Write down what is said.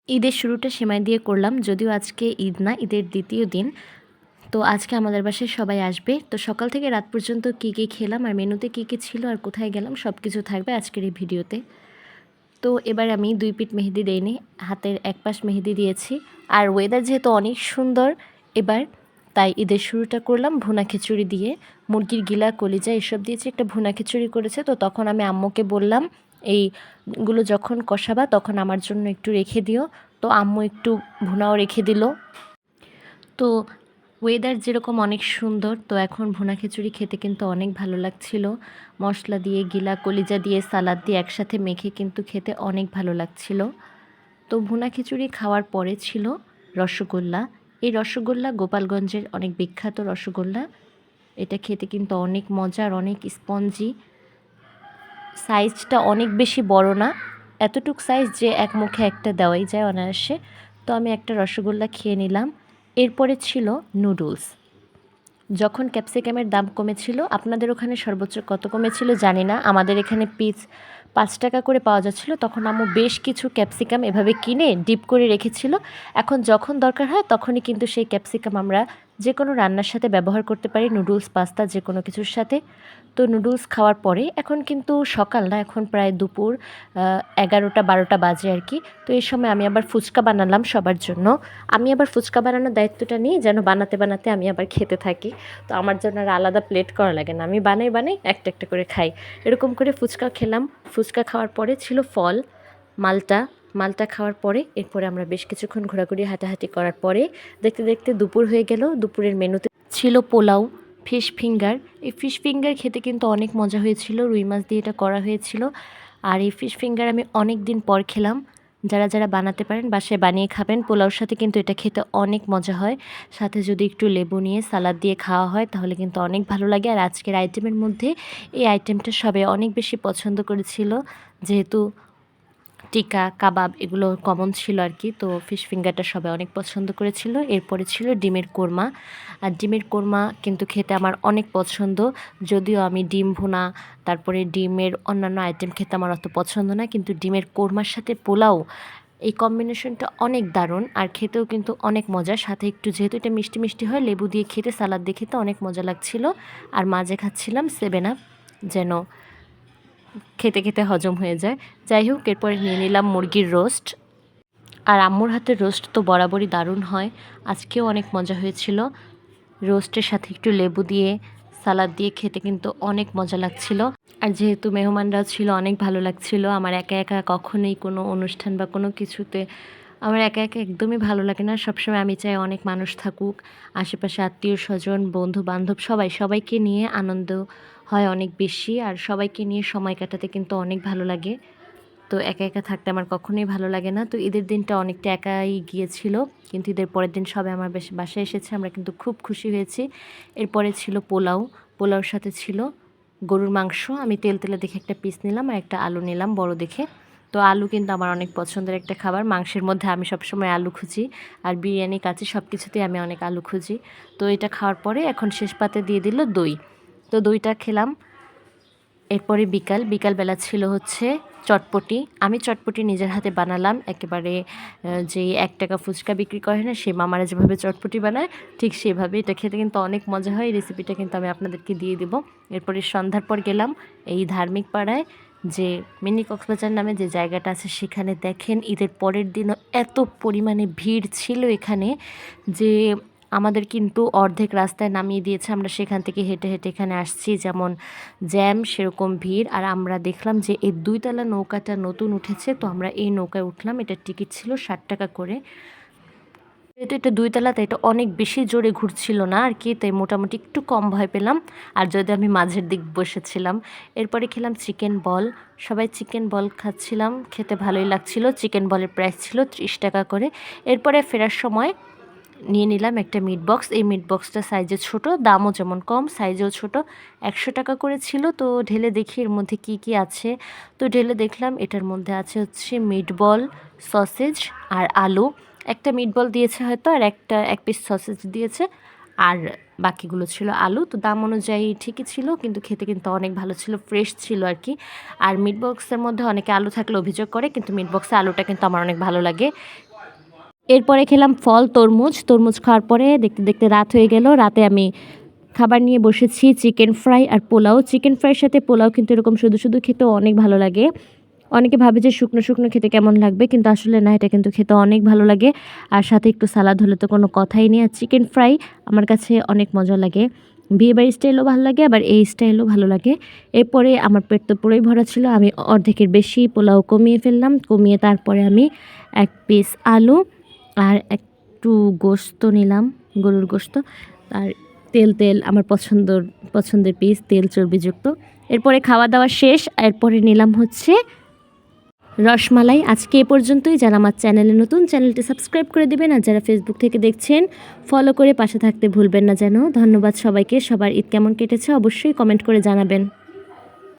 ঈদের শুরুটা সেমাই দিয়ে করলাম, যদিও আজকে ঈদ না, ঈদের দ্বিতীয় দিন। তো আজকে আমাদের বাসায় সবাই আসবে। তো সকাল থেকে রাত পর্যন্ত কী কী খেলাম আর মেনুতে কী কী ছিল আর কোথায় গেলাম সব কিছু থাকবে আজকের এই ভিডিওতে। তো এবার আমি 2 পিঠ মেহেদি দেইনি, হাতের এক পাশ মেহেদি দিয়েছি। আর ওয়েদার যেহেতু অনেক সুন্দর এবার, তাই ঈদের শুরুটা করলাম ভুনা খিচুড়ি দিয়ে। মুরগির গিলা, কলিজা এসব দিয়েছি, একটা ভুনা খিচুড়ি করেছে। তো তখন আমি আম্মুকে বললাম, এইগুলো যখন কষাবা তখন আমার জন্য একটু রেখে দিও। তো আম্মু একটু ভুনাও রেখে দিল। তো ওয়েদার যেরকম অনেক সুন্দর, তো এখন ভুনা খিচুড়ি খেতে কিন্তু অনেক ভালো লাগছিল। মশলা দিয়ে, গিলা, কলিজা দিয়ে, সালাদ দিয়ে একসাথে মেখে কিন্তু খেতে অনেক ভালো লাগছিল। তো ভুনা খিচুড়ি খাওয়ার পরে ছিল রসগোল্লা। এই রসগোল্লা গোপালগঞ্জের অনেক বিখ্যাত রসগোল্লা। এটা খেতে কিন্তু অনেক মজা আর অনেক স্পঞ্জি। সাইজটা অনেক বেশি বড় না, এতটুক সাইজ যে এক মুখে একটা দেওয়াই যায় অনায়াসে। তো আমি একটা রসগোল্লা খেয়ে নিলাম। এরপরে ছিল নুডলস। যখন ক্যাপসিকামের দাম কমেছিল, আপনাদের ওখানে সর্বোচ্চ কত কমেছিল জানি না, আমাদের এখানে পিস 5 টাকা করে পাওয়া যাচ্ছিল, তখন আম্মু বেশ কিছু ক্যাপসিকাম এভাবে কিনে ডিপ করে রেখেছিল। এখন যখন দরকার হয় তখনই কিন্তু সেই ক্যাপসিকাম আমরা যে কোনো রান্নার সাথে ব্যবহার করতে পারি, নুডলস, পাস্তা, যে কোনো কিছুর সাথে। তো নুডলস খাওয়ার পরে, এখন কিন্তু সকাল না, এখন প্রায় দুপুর 11টা-12টা বাজে আর কি। তো এই সময় আমি আবার ফুচকা বানালাম সবার জন্য। আমি আবার ফুচকা বানানোর দায়িত্বটা নিই যেন বানাতে বানাতে আমি আবার খেতে থাকি। তো আমার জন্য আর আলাদা প্লেট করা লাগে না, আমি বানাই বানাই একটা একটা করে খাই। এরকম করে ফুচকা খেলাম। ফুচকা খাওয়ার পরে ছিল ফল, মালটা। মালটা খাওয়ার পরে এরপরে আমরা বেশ কিছুক্ষণ ঘোরাঘুরি হাঁটাহাঁটি করার পরে দেখতে দেখতে দুপুর হয়ে গেল। দুপুরের মেনুতে ছিল পোলাও, ফিশ ফিঙ্গার। এই ফিশ ফিঙ্গার খেতে কিন্তু অনেক মজা হয়েছিল, রুই মাছ দিয়ে এটা করা হয়েছিল। আর এই ফিশ ফিঙ্গার আমি অনেক দিন পর খেলাম। যারা যারা বানাতে পারেন বাসায় বানিয়ে খাবেন, পোলাওর সাথে কিন্তু এটা খেতে অনেক মজা হয়। সাথে যদি একটু লেবু নিয়ে সালাদ দিয়ে খাওয়া হয় তাহলে কিন্তু অনেক ভালো লাগে। আর আজকের আইটেমের মধ্যে এই আইটেমটা সবাই অনেক বেশি পছন্দ করেছিল, যেহেতু টিকা, কাবাব এগুলো কমন ছিল আর কি। তো ফিশ ফিঙ্গারটা সবাই অনেক পছন্দ করেছিল। এরপরে ছিল ডিমের কোরমা। আর ডিমের কোরমা কিন্তু খেতে আমার অনেক পছন্দ, যদিও আমি ডিম ভুনা, তারপরে ডিমের অন্যান্য আইটেম খেতে আমার অত পছন্দ না, কিন্তু ডিমের কোরমার সাথে পোলাও, এই কম্বিনেশনটা অনেক দারুণ আর খেতেও কিন্তু অনেক মজা। সাথে একটু যেহেতু এটা মিষ্টি মিষ্টি হয়, লেবু দিয়ে খেতে, সালাদ দিয়ে খেতে অনেক মজা লাগছিল। আর মাঝে খাচ্ছিলাম 7 আপ, যেন খেতে খেতে হজম হয়ে যায়। যাই হোক, এরপরে নিয়ে নিলাম মুরগির রোস্ট। আর আম্মুর হাতের রোস্ট তো বরাবরই দারুণ হয়, আজকেও অনেক মজা হয়েছিল। রোস্টের সাথে একটু লেবু দিয়ে, সালাদ দিয়ে খেতে কিন্তু অনেক মজা লাগছিল। আর যেহেতু মেহমানরাও ছিল, অনেক ভালো লাগছিল। আমার একা একা কখনোই কোনো অনুষ্ঠান বা কোনো কিছুতে আমার একা একা একদমই ভালো লাগে না। সবসময় আমি চাই অনেক মানুষ থাকুক, আশেপাশে আত্মীয় স্বজন, বন্ধু বান্ধব, সবাইকে নিয়ে আনন্দ হয় অনেক বেশি। আর সবাইকে নিয়ে সময় কাটাতে কিন্তু অনেক ভালো লাগে। তো একা একা থাকতে আমার কখনোই ভালো লাগে না। তো ঈদের দিনটা অনেকটা একাই গিয়েছিল, কিন্তু ঈদের পরের দিন সবাই আমার বাসায় এসেছে, আমরা কিন্তু খুব খুশি হয়েছি। এরপরে ছিল পোলাও। পোলাওর সাথে ছিল গরুর মাংস। আমি তেল তেলে দেখে একটা পিস নিলাম আর একটা আলু নিলাম বড় দেখে। তো আলু কিন্তু আমার অনেক পছন্দের একটা খাবার, মাংসের মধ্যে আমি সবসময় আলু খুঁজি, আর বিরিয়ানি, কাচ্চি সব কিছুতেই আমি অনেক আলু খুঁজি। তো এটা খাওয়ার পরে এখন শেষ পাতে দিয়ে দিল দই। তো দইটা খেলাম। এরপরে বিকালবেলা ছিল হচ্ছে চটপটি। আমি চটপটি নিজের হাতে বানালাম একেবারে, যেই 1 টাকা ফুচকা বিক্রি করে না, সে মামারা যেভাবে চটপটি বানায় ঠিক সেভাবে। এটা খেতে কিন্তু অনেক মজা হয়, রেসিপিটা কিন্তু আমি আপনাদেরকে দিয়ে দেব। এরপরে সন্ধ্যার পর গেলাম এই ধার্মিক পাড়ায়, যে মিনি কক্সবাজার নামে যে জায়গাটা আছে সেখানে। দেখেন ঈদের পরের দিনও এত পরিমাণে ভিড় ছিল এখানে, যে আমাদের কিন্তু অর্ধেক রাস্তায় নামিয়ে দিয়েছে। আমরা সেখান থেকে হেঁটে হেঁটে এখানে আসছি, যেমন জ্যাম সেরকম ভিড়। আর আমরা দেখলাম যে এই 2 তলা নৌকাটা নতুন উঠেছে, তো আমরা এই নৌকায় উঠলাম। এটার টিকিট ছিল 60 টাকা করে। যেহেতু এটা 2 তলা, তাই এটা অনেক বেশি জোরে ঘুরছিল না আর কি, তাই মোটামুটি একটু কম ভয় পেলাম। আর যদি আমি মাঝের দিক বসেছিলাম। এরপরে খেলাম চিকেন বল। সবাই চিকেন বল খাচ্ছিলাম, খেতে ভালোই লাগছিল। চিকেন বলের প্রাইস ছিল 30 টাকা করে। এরপরে ফেরার সময় নিয়ে নিলাম একটা মিট বক্স। এই মিট বক্সটা সাইজে ছোট, দামও যেমন কম, সাইজেও ছোট, 100 টাকা করে ছিল। তো ঢেলে দেখি এর মধ্যে কি কি আছে। তো ঢেলে দেখলাম এটার মধ্যে আছে হচ্ছে মিট বল, সসেজ আর আলু। একটা মিট বল দিয়েছে হয়তো, আর এক পিস সসেজ দিয়েছে, আর বাকিগুলো ছিল আলু। তো দাম অনুযায়ী ঠিকই ছিল, কিন্তু খেতে কিন্তু অনেক ভালো ছিল, ফ্রেশ ছিল আর কি। আর মিট বক্সের মধ্যে অনেকে আলু থাকলে অভিযোগ করে, কিন্তু মিট বক্সে আলুটা কিন্তু আমার অনেক ভালো লাগে। এরপরে খেলাম ফল তরমুজ খাওয়ার পরে দেখতে দেখতে রাত হয়ে গেল। রাতে আমি খাবার নিয়ে বসেছি চিকেন ফ্রাই আর পোলাও। চিকেন ফ্রাইয়ের সাথে পোলাও কিন্তু এরকম শুধু শুধু খেতেও অনেক ভালো লাগে। অনেকে ভাবে যে শুকনো শুকনো খেতে কেমন লাগবে, কিন্তু আসলে না, এটা কিন্তু খেতে অনেক ভালো লাগে। আর সাথে একটু সালাদ হলে তো কোনো কথাই নেই। আর চিকেন ফ্রাই আমার কাছে অনেক মজা লাগে, বিয়েবাড়ির স্টাইলও ভালো লাগে, আবার এই স্টাইলও ভালো লাগে। এরপরে আমার পেট তো পুরোই ভরা ছিল, আমি অর্ধেকের বেশি পোলাও কমিয়ে ফেললাম। কমিয়ে তারপরে আমি এক পিস আলু আর একটু গোস্ত নিলাম, গরুর গোস্ত। আর তেল আমার পছন্দের পিস, তেল চর্বিযুক্ত। এরপরে খাওয়া দাওয়া শেষ। এরপরে নিলাম হচ্ছে রসমালাই। আজকে এ পর্যন্তই। যারা আমার চ্যানেলে নতুন, চ্যানেলটি সাবস্ক্রাইব করে দেবেন, আর যারা ফেসবুক থেকে দেখছেন ফলো করে পাশে থাকতে ভুলবেন না যেন। ধন্যবাদ সবাইকে। সবার ঈদ কেমন কেটেছে অবশ্যই কমেন্ট করে জানাবেন।